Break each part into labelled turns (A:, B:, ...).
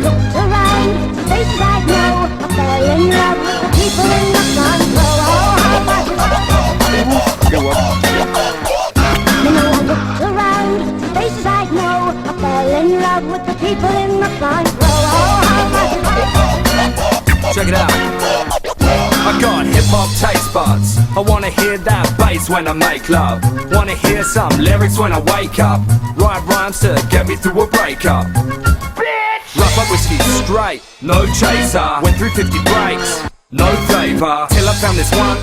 A: looked around, faces I know, I fell in love with the people in the front row. I looked around, faces I know, I fell in love with the people in the front row.
B: Check it out. I got hip-hop taste buds. I wanna hear that bass when I make love. Wanna hear some lyrics when I wake up. Write rhymes to get me through a breakup. Rough up whiskey straight, no chaser. Went through 50 breaks, no flavor. Till I found this one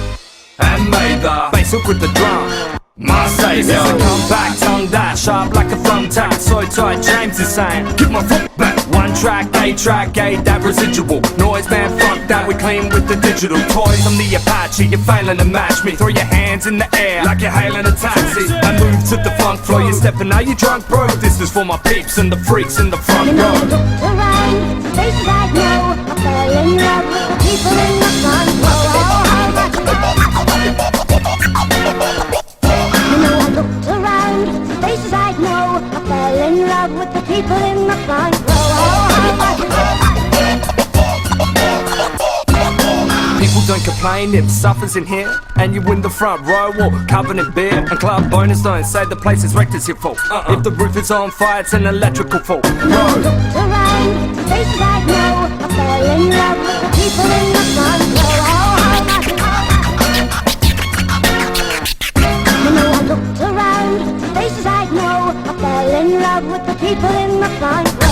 B: and made the bass hook with the drum. My savior. It's a comeback, tongue that sharp like a thumbtack. So tight, James is saying, give my foot back. One track, A-track, A, that residual noise, man, fuck that, we clean with the digital toys. I'm the Apache, you're failing to match me. Throw your hands in the air like you're hailing a taxi. I move to the funk floor, you're stepping, are you drunk, bro? This is for my peeps and the freaks in the front row.
A: I looked around, faces I know, I fell in love with the people in the front row. I looked around, faces I know, I fell in love with the people in the front row.
B: People don't complain if suffers in here, and you in the front row or covered in beer. And club bonus don't say the place is wrecked, it's your fault. If the roof is on fire, it's an electrical fault.
A: I looked around, faces I know, I fell in love with the people in the front row. I looked around, faces I know, I fell in love with the people in the front row.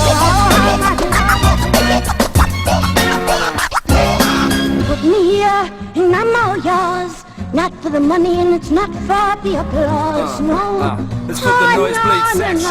A: Put me here and I'm all yours, not for the money and it's not for the applause, no.
B: It's for the noise, bleed, sex,